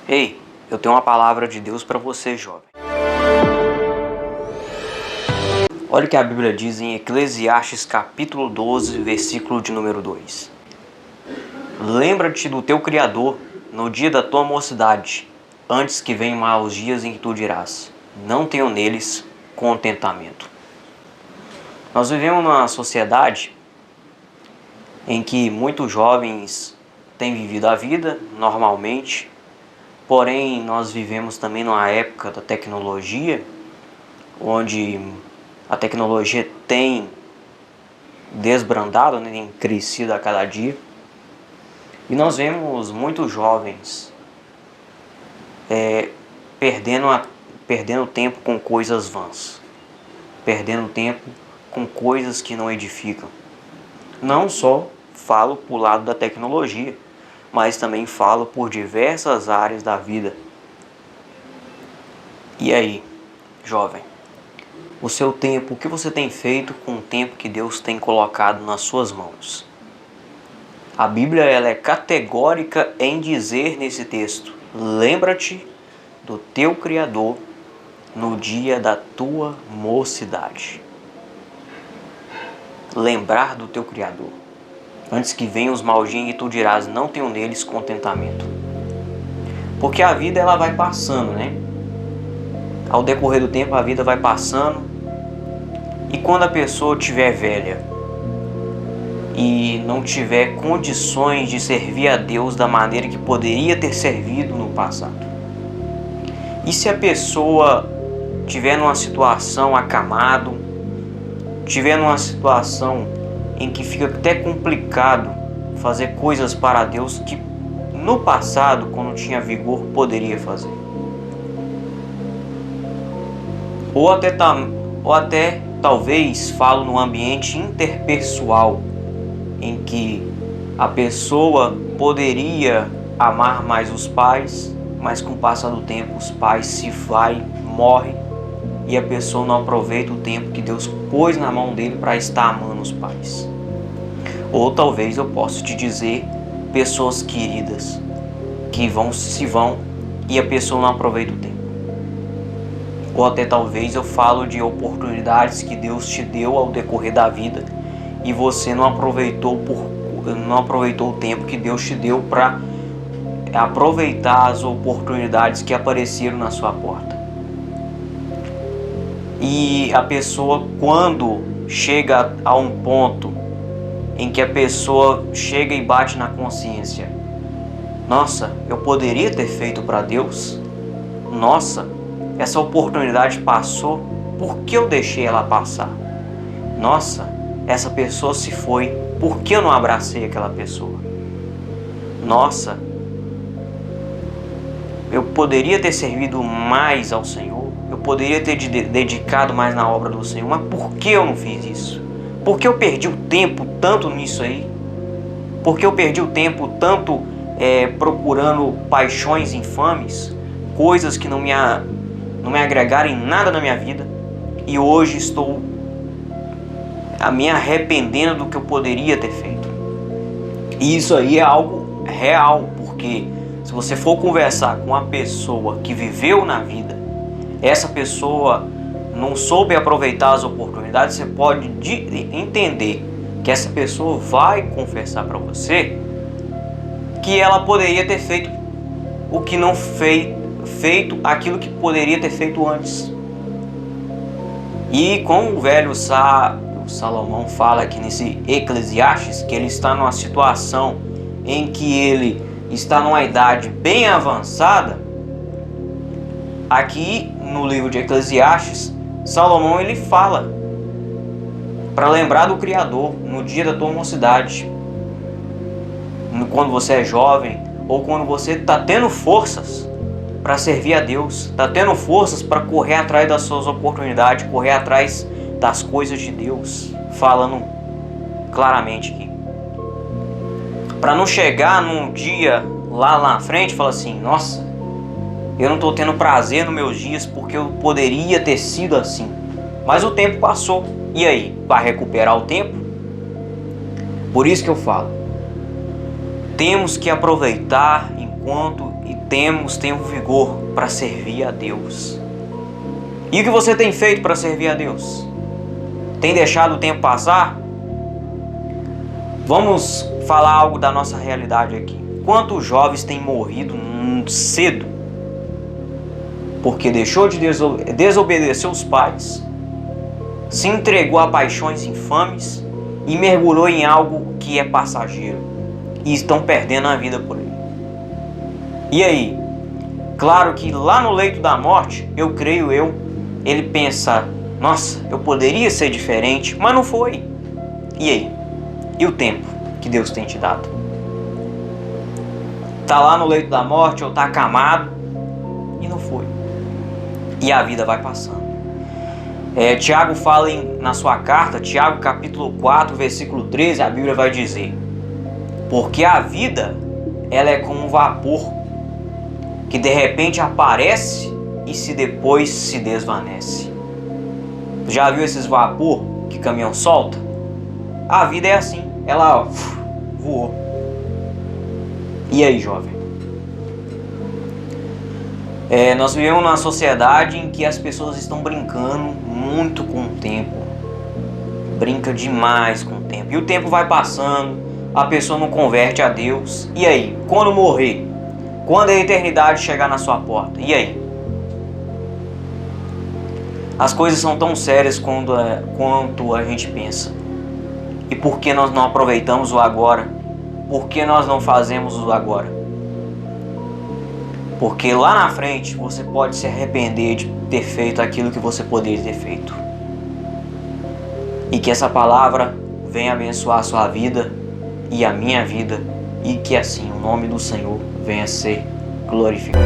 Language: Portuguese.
Ei, eu tenho uma palavra de Deus para você, jovem. Olha o que a Bíblia diz em Eclesiastes capítulo 12, versículo de número 2. Lembra-te do teu Criador no dia da tua mocidade, antes que venham maus dias em que tu dirás, não tenho neles contentamento. Nós vivemos numa sociedade em que muitos jovens têm vivido a vida normalmente, porém nós vivemos também numa época da tecnologia, onde a tecnologia tem desbrandado, tem crescido a cada dia. E nós vemos muitos jovens perdendo tempo com coisas vãs, perdendo tempo com coisas que não edificam. Não só falo por lado da tecnologia, mas também falo por diversas áreas da vida. E aí, jovem? O seu tempo, o que você tem feito com o tempo que Deus tem colocado nas suas mãos? A Bíblia ela é categórica em dizer nesse texto: lembra-te do teu Criador no dia da tua mocidade. Lembrar do teu Criador. Antes que venham os maus dias e tu dirás, não tenho neles contentamento. Porque a vida ela vai passando, né? Ao decorrer do tempo a vida vai passando. E quando a pessoa estiver velha e não tiver condições de servir a Deus da maneira que poderia ter servido no passado. E se a pessoa estiver numa situação acamado, estiver numa situação em que fica até complicado fazer coisas para Deus que no passado, quando tinha vigor, poderia fazer. Ou até talvez falo no ambiente interpessoal, em que a pessoa poderia amar mais os pais, mas com o passar do tempo os pais se morrem e a pessoa não aproveita o tempo que Deus pôs na mão dele para estar amando os pais. Ou talvez eu possa te dizer pessoas queridas que se vão e a pessoa não aproveita o tempo. Ou até talvez eu falo de oportunidades que Deus te deu ao decorrer da vida e você não aproveitou o tempo que Deus te deu para aproveitar as oportunidades que apareceram na sua porta. E a pessoa, quando chega a um ponto em que a pessoa chega e bate na consciência, nossa, eu poderia ter feito para Deus? Nossa, essa oportunidade passou, por que eu deixei ela passar? Nossa, essa pessoa se foi, por que eu não abracei aquela pessoa? Nossa, eu poderia ter servido mais ao Senhor, eu poderia ter dedicado mais na obra do Senhor, mas por que eu não fiz isso? Por que eu perdi o tempo tanto nisso aí? Por que eu perdi o tempo tanto procurando paixões infames, coisas que não me agregaram em nada na minha vida, e hoje estou me arrependendo do que eu poderia ter feito? E isso aí é algo real, porque se você for conversar com uma pessoa que viveu na vida, essa pessoa não soube aproveitar as oportunidades, você pode entender que essa pessoa vai confessar para você que ela poderia ter feito o que não feito aquilo que poderia ter feito antes. E como o velho Salomão fala aqui nesse Eclesiastes, que ele está numa situação em que ele está numa idade bem avançada, aqui no livro de Eclesiastes, Salomão ele fala para lembrar do Criador no dia da tua mocidade, quando você é jovem ou quando você está tendo forças para servir a Deus, está tendo forças para correr atrás das suas oportunidades, correr atrás das coisas de Deus, falando claramente aqui. Para não chegar num dia lá na frente e falar assim, nossa, eu não estou tendo prazer nos meus dias porque eu poderia ter sido assim. Mas o tempo passou. E aí? Vai recuperar o tempo? Por isso que eu falo. Temos que aproveitar quanto e temos vigor para servir a Deus. E o que você tem feito para servir a Deus? Tem deixado o tempo passar? Vamos falar algo da nossa realidade aqui. Quantos jovens têm morrido cedo porque deixou de desobedecer os pais, se entregou a paixões infames e mergulhou em algo que é passageiro e estão perdendo a vida por aí? E aí? Claro que lá no leito da morte, ele pensa: nossa, eu poderia ser diferente, mas não foi. E aí? E o tempo que Deus tem te dado? Tá lá no leito da morte ou tá acamado e não foi. E a vida vai passando. Tiago fala na sua carta, Tiago capítulo 4, versículo 13, a Bíblia vai dizer: porque a vida, ela é como um vapor que de repente aparece e depois se desvanece. Já viu esses vapor que caminhão solta? A vida é assim, ela voou. E aí, jovem? Nós vivemos numa sociedade em que as pessoas estão brincando muito com o tempo. Brinca demais com o tempo. E o tempo vai passando, a pessoa não converte a Deus. E aí? Quando morrer? Quando a eternidade chegar na sua porta? E aí? As coisas são tão sérias quanto a gente pensa. E por que nós não aproveitamos o agora? Por que nós não fazemos o agora? Porque lá na frente você pode se arrepender de ter feito aquilo que você poderia ter feito. E que essa palavra venha abençoar a sua vida e a minha vida, e que assim o nome do Senhor venha a ser glorificado.